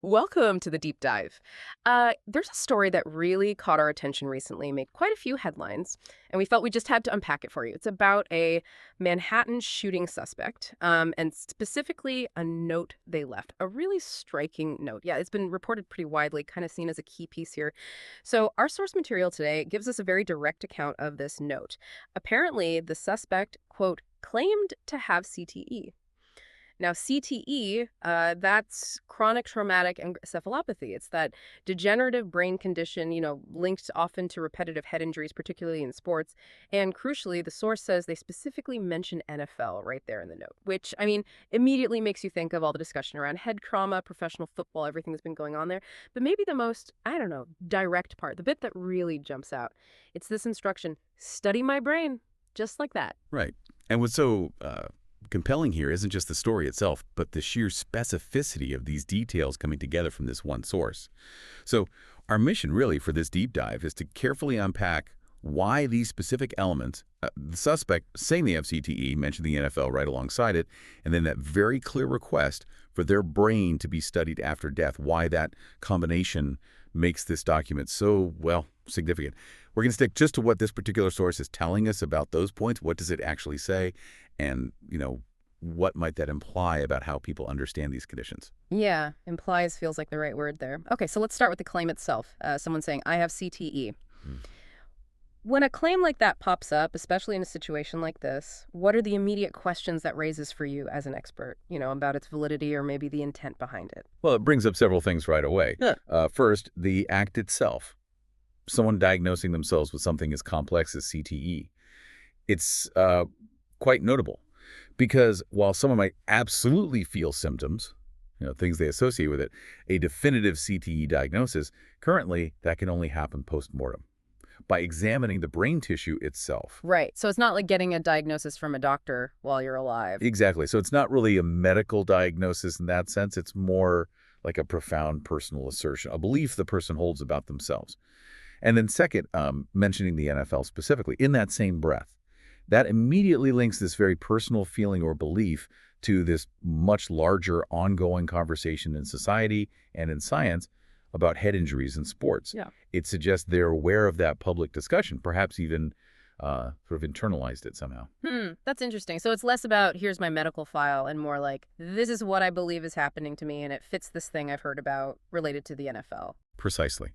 Welcome to the deep dive. There's a story that really caught our attention recently, made quite a few headlines, and we felt we just had to unpack it for you. It's about a Manhattan shooting suspect, and specifically a note they left. A really striking note. Yeah, it's been reported pretty widely, kind of seen as a key piece here. So, our source material today gives us a very direct account of this note. Apparently, the suspect, quote, claimed to have CTE. Now, CTE, that's chronic traumatic encephalopathy. It's that degenerative brain condition, linked often to repetitive head injuries, particularly in sports. And crucially, the source says they specifically mention NFL right there in the note, which, immediately makes you think of all the discussion around head trauma, professional football, everything that's been going on there. But maybe the most, direct part, the bit that really jumps out, it's this instruction: study my brain, just like that. Right. And what's so compelling here isn't just the story itself, but the sheer specificity of these details coming together from this one source. So our mission really for this deep dive is to carefully unpack why these specific elements, the suspect saying the FCTE mentioned the NFL right alongside it, and then that very clear request for their brain to be studied after death, why that combination makes this document so, well, significant. We're going to stick just to what this particular source is telling us about those points. What does it actually say? And, what might that imply about how people understand these conditions? Yeah, implies feels like the right word there. Okay, so let's start with the claim itself. Someone saying, I have CTE. Hmm. When a claim like that pops up, especially in a situation like this, what are the immediate questions that raises for you as an expert, about its validity or maybe the intent behind it? Well, it brings up several things right away. Yeah. First, the act itself. Someone diagnosing themselves with something as complex as CTE. It's quite notable because while someone might absolutely feel symptoms, things they associate with it, a definitive CTE diagnosis, currently that can only happen post-mortem by examining the brain tissue itself. Right. So it's not like getting a diagnosis from a doctor while you're alive. Exactly. So it's not really a medical diagnosis in that sense. It's more like a profound personal assertion, a belief the person holds about themselves. And then second, mentioning the NFL specifically, in that same breath, that immediately links this very personal feeling or belief to this much larger ongoing conversation in society and in science about head injuries in sports. Yeah. It suggests they're aware of that public discussion, perhaps even sort of internalized it somehow. That's interesting. So it's less about here's my medical file and more like this is what I believe is happening to me and it fits this thing I've heard about related to the NFL. Precisely.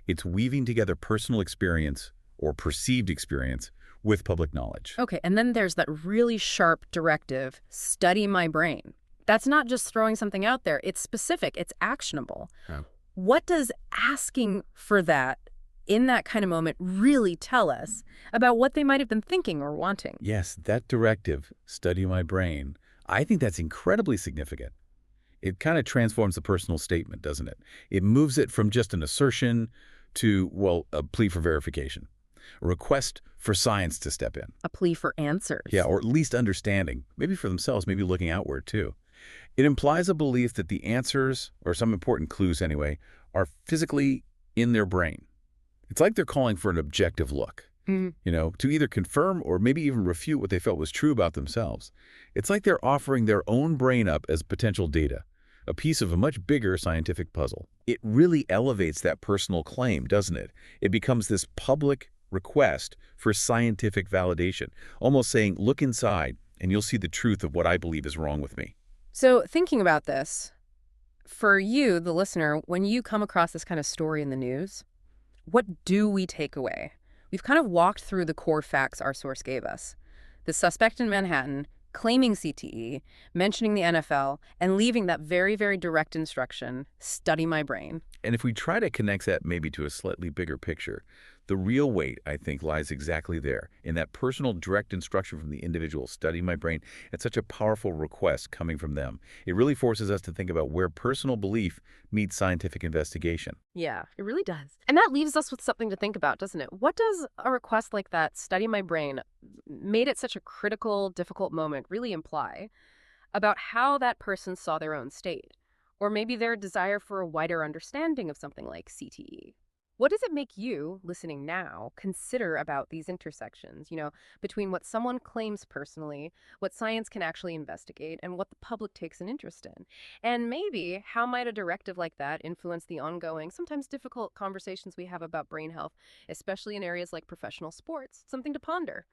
It's weaving together personal experience or perceived experience with public knowledge. Okay, and then there's that really sharp directive, study my brain. That's not just throwing something out there. It's specific. It's actionable. Yeah. What does asking for that in that kind of moment really tell us about what they might have been thinking or wanting? Yes, that directive, study my brain, I think that's incredibly significant. It kind of transforms the personal statement, doesn't it? It moves it from just an assertion to, well, a plea for verification, a request for science to step in. A plea for answers. Yeah, or at least understanding, maybe for themselves, maybe looking outward too. It implies a belief that the answers, or some important clues anyway, are physically in their brain. It's like they're calling for an objective look, to either confirm or maybe even refute what they felt was true about themselves. It's like they're offering their own brain up as potential data, a piece of a much bigger scientific puzzle. It really elevates that personal claim, doesn't it? It becomes this public request for scientific validation, almost saying, look inside and you'll see the truth of what I believe is wrong with me. So thinking about this, for you, the listener, when you come across this kind of story in the news, what do we take away? We've kind of walked through the core facts our source gave us. The suspect in Manhattan claiming CTE, mentioning the NFL, and leaving that very, very direct instruction, study my brain. And if we try to connect that maybe to a slightly bigger picture, the real weight, I think, lies exactly there, in that personal direct instruction from the individual, study my brain. It's such a powerful request coming from them. It really forces us to think about where personal belief meets scientific investigation. Yeah, it really does. And that leaves us with something to think about, doesn't it? What does a request like that, study my brain, made at such a critical, difficult moment, really imply about how that person saw their own state? Or maybe their desire for a wider understanding of something like CTE? What does it make you, listening now, consider about these intersections, between what someone claims personally, what science can actually investigate, and what the public takes an interest in? And maybe how might a directive like that influence the ongoing, sometimes difficult conversations we have about brain health, especially in areas like professional sports? Something to ponder.